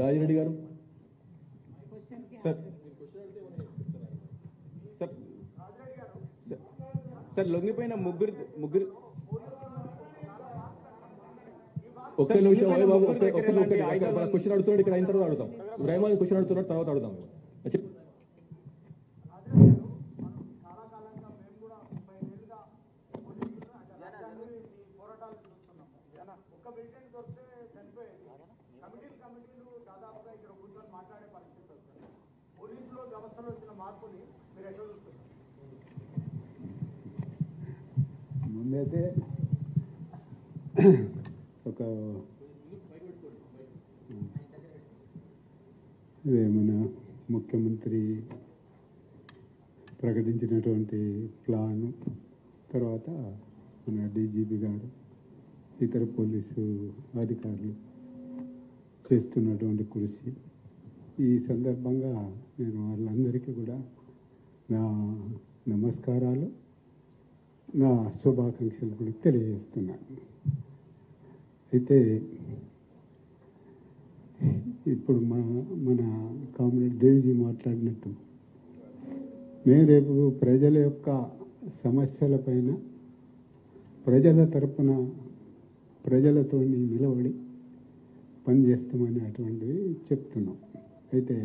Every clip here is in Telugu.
రాజిరెడ్డి గారు సార్ సార్ సార్ లొంగిపోయిన ముగ్గురు ఒక్క నిమిషం క్వశ్చన్ అడుగుతున్నాడు. ఇక్కడ అయిన తర్వాత అడుగుతాం. ఇబ్రాహిం క్వశ్చన్ అడుగుతున్నాడు, తర్వాత అడుగుతాం. ముందైతే ఒక మన ముఖ్యమంత్రి ప్రకటించినటువంటి ప్లాను, తర్వాత మన డీజీపీ గారు, ఇతర పోలీసు అధికారులు చేస్తున్నటువంటి కృషి, ఈ సందర్భంగా నేను వాళ్ళందరికీ కూడా నా నమస్కారాలు, నా శుభాకాంక్షలు కూడా తెలియజేస్తున్నాను. అయితే ఇప్పుడు మన కామ్రేడ్ దేవిజీ మాట్లాడినట్టు మేము రేపు ప్రజల యొక్క సమస్యలపైన ప్రజల తరపున ప్రజలతో నిలబడి పనిచేస్తామని అటువంటిది చెప్తున్నాం. అయితే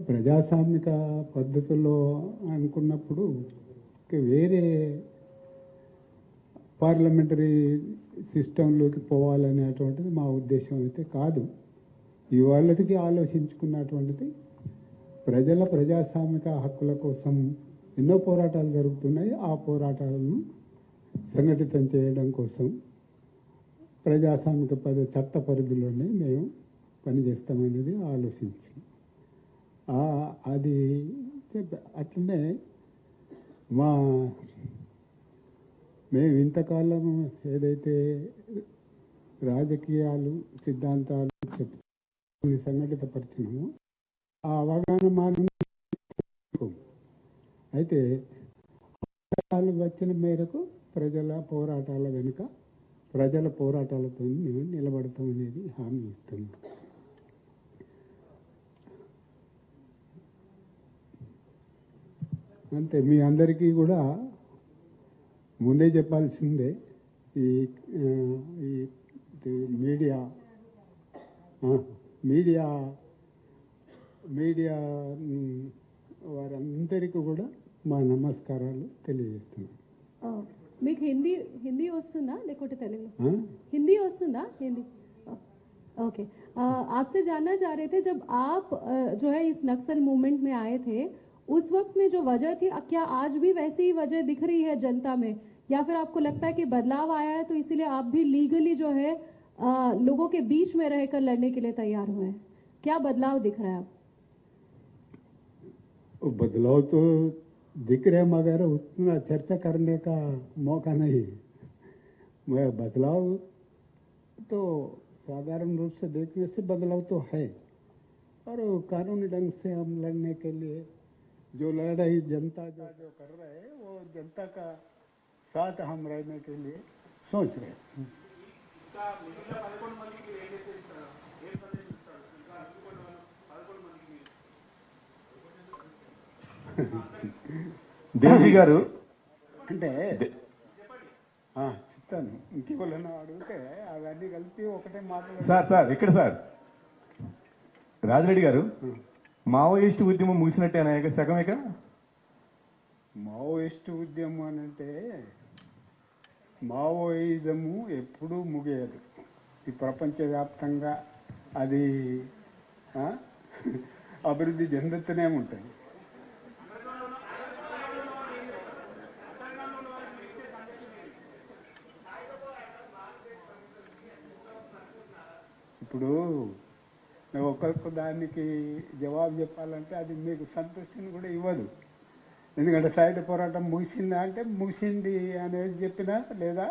ప్రజాస్వామిక పద్ధతుల్లో అనుకున్నప్పుడు వేరే పార్లమెంటరీ సిస్టంలోకి పోవాలనేటువంటిది మా ఉద్దేశం అయితే కాదు. ఇవాళకి ఆలోచించుకున్నటువంటిది ప్రజల ప్రజాస్వామిక హక్కుల కోసం ఎన్నో పోరాటాలు జరుగుతున్నాయి. ఆ పోరాటాలను సంఘటితం చేయడం కోసం ప్రజాస్వామిక చట్ట పరిధిలోనే మేము పనిచేస్తామనేది ఆలోచించి అది అట్లనే మేము ఇంతకాలం ఏదైతే రాజకీయాలు సిద్ధాంతాలు చెప్తూ సంఘటితపరిచినామో ఆ అవగాహన మనం అయితే వచ్చిన మేరకు ప్రజల పోరాటాల వెనుక ప్రజల పోరాటాలతో మేము నిలబడతామనేది హామీ ఇస్తున్నాం. అంతే. మీ అందరికీ కూడా ముందే చెప్పాల్సిందే, ఈ మీడియా మీడియా మీడియా వారందరికీ కూడా మా నమస్కారాలు తెలియజేస్తున్నాం. మీకు हिंदी వస్తుందా లేకపోతే తెలుగు? हिंदी వస్తుందా? हिंदी ओके। आपसे जानना चाह रहे थे, जब आप जो है इस नक्सल मूवमेंट में आए थे, उस वक्त में जो वजह थी, क्या आज भी वैसी ही वजह दिख रही है जनता में, या फिर आपको लगता है कि बदलाव आया है तो इसीलिए आप भी लीगली जो है लोगों के बीच में रहकर लड़ने के लिए तैयार हुए हैं? क्या बदलाव दिख रहा है? बदलाव तो दिख रहे मगर उतना चर्चा करने का मौका नहीं। बदलाव तो साधारण रूप से देखने से बदलाव तो है, और कानूनी ढंग से हम लड़ने के लिए जो लड़ाई जनता जो कर रहे हैं वो जनता का साथ हम रहने के लिए सोच रहे हैं। దేవి గారు అంటే చెప్తాను, ఇంకేమైనా అడిగితే అవన్నీ కలిపి ఒకటే మాట్లాడారు. సార్ ఇక్కడ సార్ రాజిరెడ్డి గారు, మావోయిస్టు ఉద్యమం ముగిసినట్టేనా? సగమేక మావోయిస్టు ఉద్యమం అని అంటే మావోయిజము ఎప్పుడూ ముగియదు. ఈ ప్రపంచవ్యాప్తంగా అది అభివృద్ధి చెందుతూనే ఉంటుంది. ఇప్పుడు ఒక్కొక్క దానికి జవాబు చెప్పాలంటే అది మీకు సంతృష్టిని కూడా ఇవ్వదు. ఎందుకంటే సాయుధ పోరాటం ముగిసిందా అంటే ముగిసింది అనేది చెప్పినా, లేదా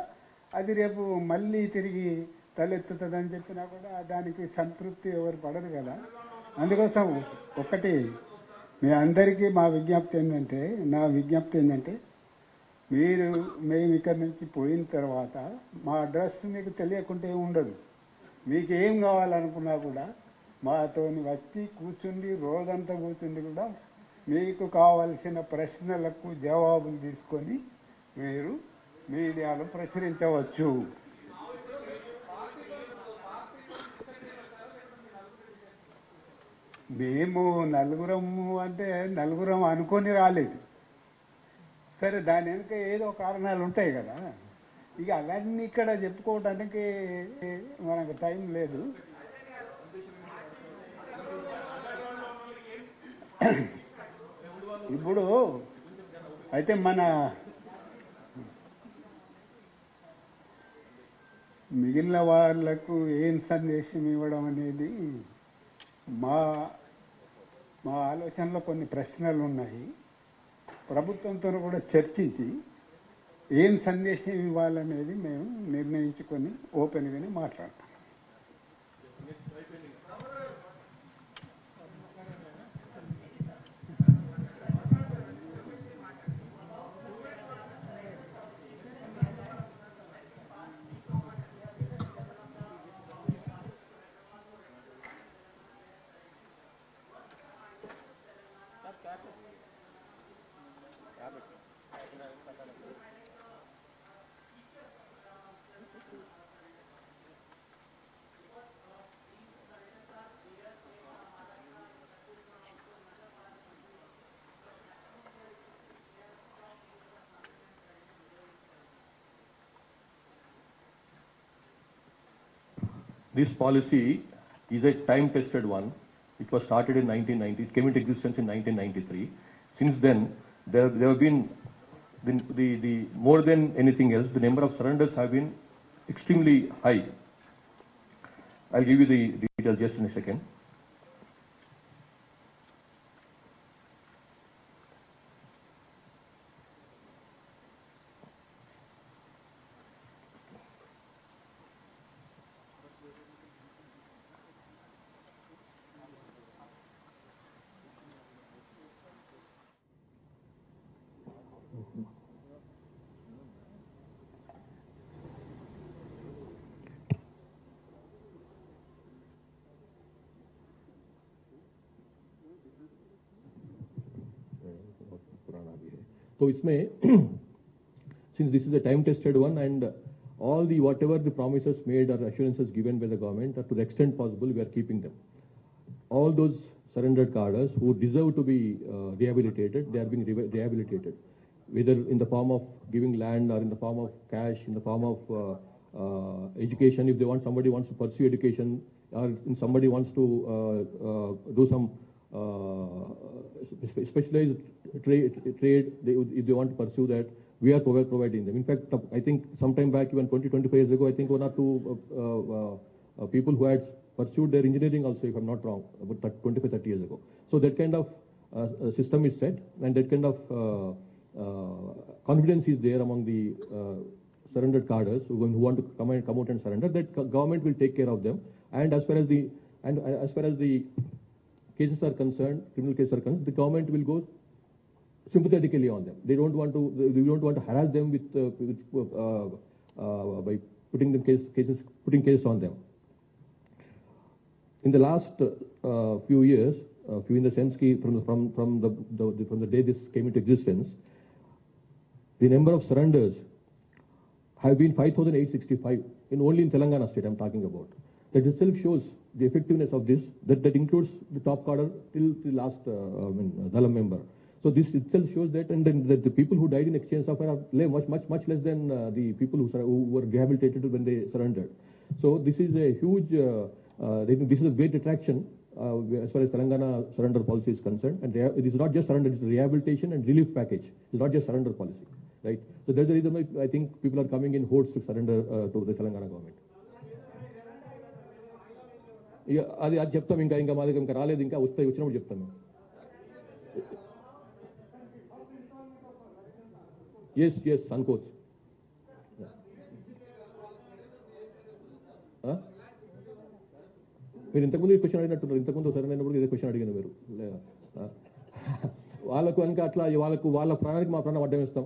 అది రేపు మళ్ళీ తిరిగి తలెత్తుతుందని చెప్పినా కూడా దానికి సంతృప్తి ఎవరు పడదు కదా. అందుకోసం ఒకటి మీ అందరికీ నా విజ్ఞప్తి ఏంటంటే మేము ఇక్కడి నుంచి పోయిన తర్వాత మా అడ్రస్ మీకు తెలియకుంటే ఉండదు. మీకు ఏం కావాలనుకున్నా కూడా మాతోని వచ్చి కూర్చుండి రోజంతా కూర్చుండి కూడా మీకు కావలసిన ప్రశ్నలకు జవాబులు తీసుకొని మీరు మీడియాలో ప్రచురించవచ్చు. మేము నలుగురము అంటే నలుగురం అనుకొని రాలేదు. సరే, దాని వెనుక ఏదో కారణాలు ఉంటాయి కదా. ఇక అవన్నీ ఇక్కడ చెప్పుకోవడానికి మనకు టైం లేదు. ఇప్పుడు అయితే మన మిగిలిన వాళ్ళకు ఏం సందేశం ఇవ్వడం అనేది మా ఆలోచనలో కొన్ని ప్రశ్నలు ఉన్నాయి. ప్రభుత్వంతో కూడా చర్చించి ఏం సందేశం ఇవ్వాలనేది మేము నిర్ణయించుకొని ఓపెన్గానే మాట్లాడతాం. This policy is a time-tested one. It was started in 1990. It came into existence in 1993. Since then, there have been the more than anything else, the number of surrenders have been extremely high. I'll give you the details just in a second. तो इसमें since this is a time tested one and all the whatever the promises made or assurances given by the government to the extent possible we are keeping them. All those surrendered cadres who deserve to be rehabilitated, they are being rehabilitated, whether in the form of giving land or in the form of cash, in the form of education. If they want, somebody wants to pursue education, or somebody wants to do some specialized trade, if they want to pursue that, we are providing them. In fact, I think sometime back, even 20-25 years ago, I think 1 or 2 people who had pursued their engineering also, if I'm not wrong, about 25-30 years ago. So that kind of system is set, and that kind of confidence is there among the surrendered cadres who want to come out and surrender. That government will take care of them. And as far as the cases are concerned, criminal cases are concerned, the government will go sympathetically on them. We don't want to harass them by putting cases on them. In the last few years, in the sense from the day this came into existence, the number of surrenders have been 5,865 only in Telangana state. I'm talking about. That itself shows the effectiveness of this. That includes the top cadre till the last Dalam member. So this itself shows that, and then that the people who died in exchange software are much less than the people who were rehabilitated when they surrendered. So this is a huge. This is a great attraction as far as Telangana surrender policy is concerned. And it is not just surrender; it's a rehabilitation and relief package. It's not just surrender policy, right? So that's the reason why I think people are coming in hordes to surrender to the Telangana government. అది చెప్తాం. ఇంకా మా దగ్గర ఇంకా రాలేదు. ఇంకా వచ్చినప్పుడు చెప్తాను. Yes, Sankoch. మీరు ఇంతకుముందు ఈ క్వశ్చన్ అడిగినట్టున్నారు. ఇంతకుముందు సరైన అయినప్పుడు ఇదే క్వశ్చన్ అడిగాను మీరు. వాళ్ళకు కనుక అట్లా వాళ్ళ ప్రాణానికి మా ప్రాణం అడ్డం ఇస్తాం.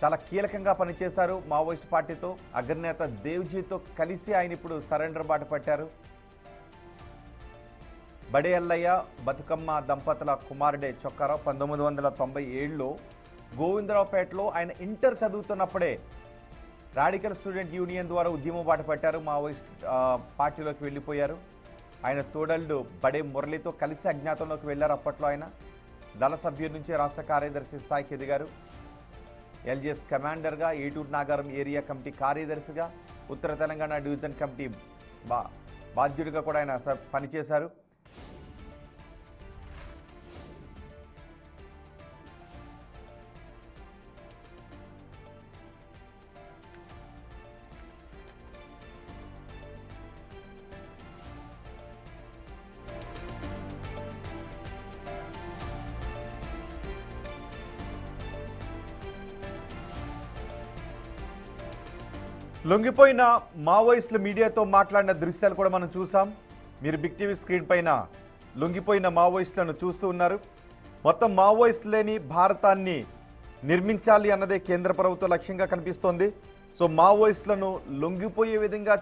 చాలా కీలకంగా పనిచేశారు మావోయిస్ట్ పార్టీతో. అగ్రనేత దేవ్జీతో కలిసి ఆయన ఇప్పుడు సరెండర్ బాట పట్టారు. బడే ఎల్లయ్య బతుకమ్మ దంపతుల కుమారుడే చొక్కారావు 1997లో గోవిందరావుపేటలో ఆయన ఇంటర్ చదువుతున్నప్పుడే రాడికల్ స్టూడెంట్ యూనియన్ ద్వారా ఉద్యమం బాట పట్టారు. మావోయిస్ట్ పార్టీలోకి వెళ్ళిపోయారు. ఆయన తోడళ్ళు బడే మురళితో కలిసి అజ్ఞాతంలోకి వెళ్ళారు. అప్పట్లో ఆయన దళ సభ్యుల నుంచి రాష్ట్ర కార్యదర్శి స్థాయికి ఎదిగారు. ఎల్జీఎస్ కమాండర్గా, ఏటూరు నాగారం ఏరియా కమిటీ కార్యదర్శిగా, ఉత్తర తెలంగాణ డివిజన్ కమిటీ బాధ్యుడిగా కూడా ఆయన పనిచేశారు. లొంగిపోయిన మావోయిస్టులు మీడియాతో మాట్లాడిన దృశ్యాలు కూడా మనం చూసాం. మీరు బిగ్ టీవీ స్క్రీన్ పైన లొంగిపోయిన మావోయిస్టులను చూస్తూ ఉన్నారు. మొత్తం మావోయిస్టు లేని భారతాన్ని నిర్మించాలి అన్నదే కేంద్ర ప్రభుత్వ లక్ష్యంగా కనిపిస్తోంది. సో మావోయిస్టులను లొంగిపోయే విధంగా